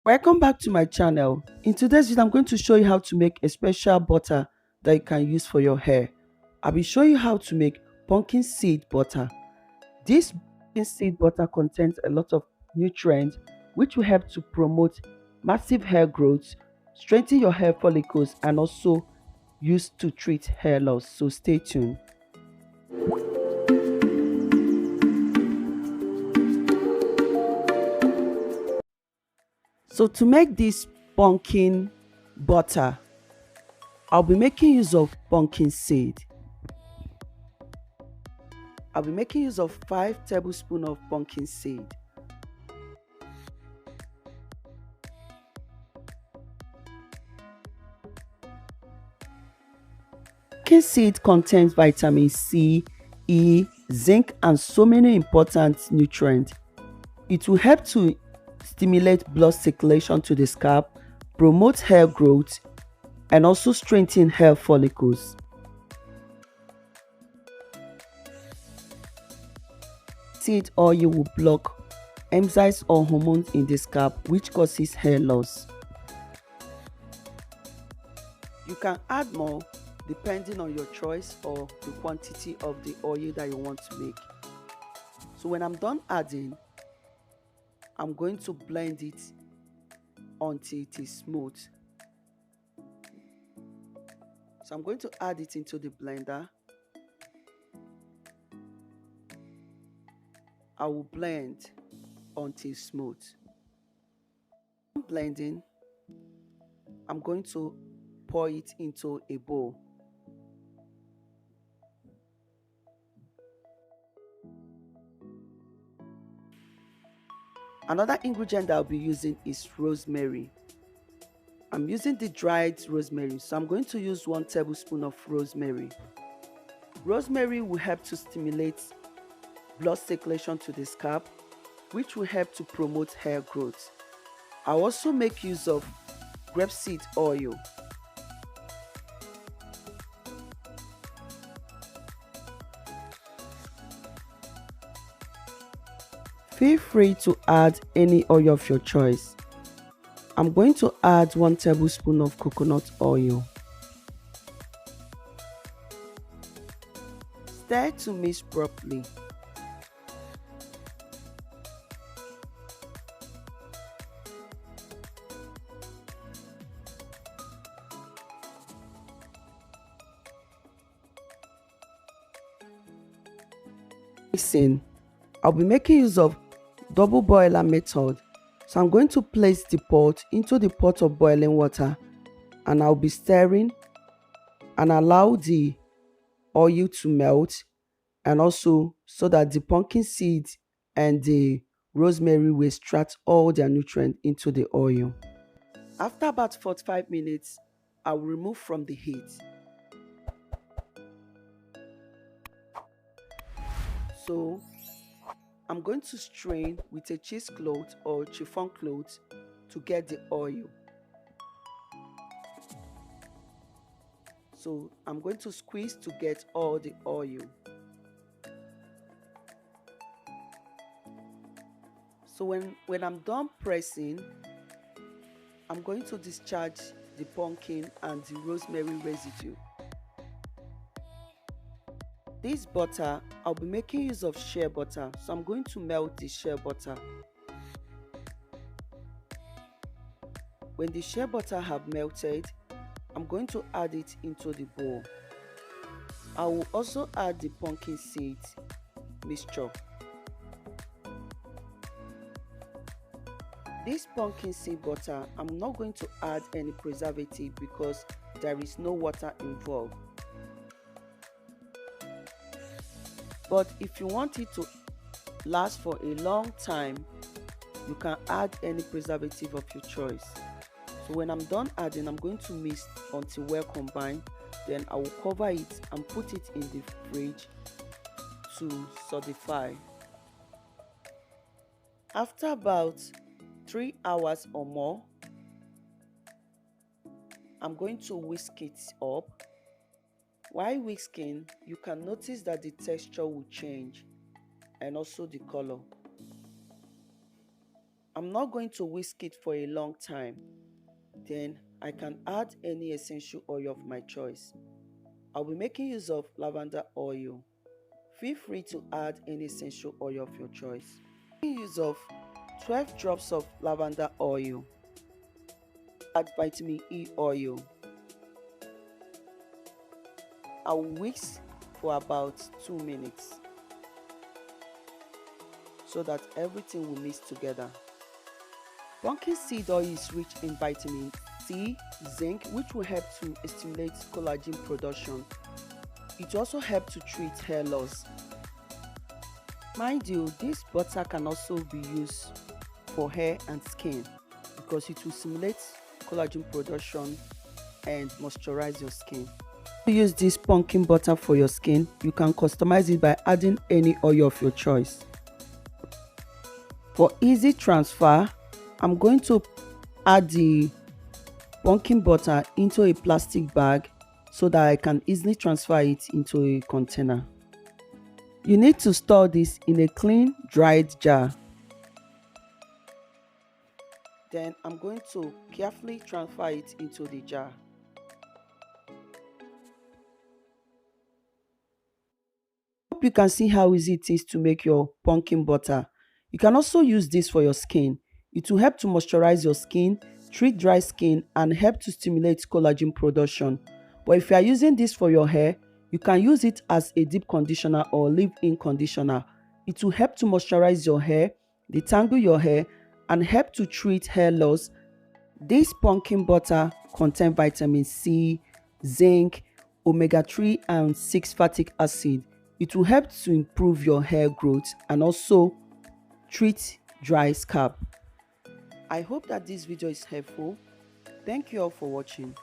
Welcome back to my channel. In today's video, I'm going to show you how to make a special butter that you can use for your hair. I'll be showing you how to make pumpkin seed butter. This pumpkin seed butter contains a lot of nutrients which will help to promote massive hair growth, strengthen your hair follicles, and also used to treat hair loss. So stay tuned. So to make this pumpkin butter, I'll be making use of pumpkin seed. I'll be making use of 5 tablespoons of pumpkin seed. Pumpkin seed contains vitamin C, E, zinc, and so many important nutrients. It will help to stimulate blood circulation to the scalp, promote hair growth, and also strengthen hair follicles. Seed oil will block enzymes or hormones in the scalp which causes hair loss. You can add more depending on your choice or the quantity of the oil that you want to make. So when I'm done adding, I'm going to blend it until it is smooth. So I'm going to add it into the blender. I will blend until smooth. Blending, I'm going to pour it into a bowl. Another ingredient that I'll be using is rosemary. I'm using the dried rosemary, so I'm going to use 1 tablespoon of rosemary. Rosemary will help to stimulate blood circulation to the scalp, which will help to promote hair growth. I also make use of grapeseed oil. Feel free to add any oil of your choice. I'm going to add 1 tablespoon of coconut oil. Stir to mix properly. Mixing, I'll be making use of double boiler method. So I'm going to place the pot into the pot of boiling water, and I'll be stirring and allow the oil to melt, and also so that the pumpkin seed and the rosemary will extract all their nutrients into the oil. After about 45 minutes, I will remove from the heat. So I'm going to strain with a cheesecloth or chiffon cloth to get the oil. So I'm going to squeeze to get all the oil. So when I'm done pressing, I'm going to discharge the pumpkin and the rosemary residue. This butter, I'll be making use of shea butter, so I'm going to melt the shea butter. When the shea butter have melted, I'm going to add it into the bowl. I will also add the pumpkin seeds mixture. This pumpkin seed butter, I'm not going to add any preservative because there is no water involved. But if you want it to last for a long time, you can add any preservative of your choice. So when I'm done adding, I'm going to mix until well combined. Then I will cover it and put it in the fridge to solidify. After about 3 hours or more, I'm going to whisk it up. While whisking, you can notice that the texture will change and also the color. I'm not going to whisk it for a long time. Then I can add any essential oil of my choice. I'll be making use of lavender oil. Feel free to add any essential oil of your choice. Making use of 12 drops of lavender oil. Add vitamin E oil. I'll whisk for about 2 minutes so that everything will mix together. Pumpkin seed oil is rich in vitamin C, zinc, which will help to stimulate collagen production. It also helps to treat hair loss. Mind you, this butter can also be used for hair and skin because it will stimulate collagen production and moisturize your skin. To use this pumpkin butter for your skin, you can customize it by adding any oil of your choice. For easy transfer, I'm going to add the pumpkin butter into a plastic bag so that I can easily transfer it into a container. You need to store this in a clean, dried jar. Then I'm going to carefully transfer it into the jar. Hope you can see how easy it is to make your pumpkin butter. You can also use this for your skin. It will help to moisturize your skin, treat dry skin, and help to stimulate collagen production. But if you are using this for your hair, you can use it as a deep conditioner or leave-in conditioner. It will help to moisturize your hair, detangle your hair, and help to treat hair loss. This pumpkin butter contains vitamin C, zinc, omega-3 and 6 fatty acid. It will help to improve your hair growth and also treat dry scalp. I hope that this video is helpful. Thank you all for watching.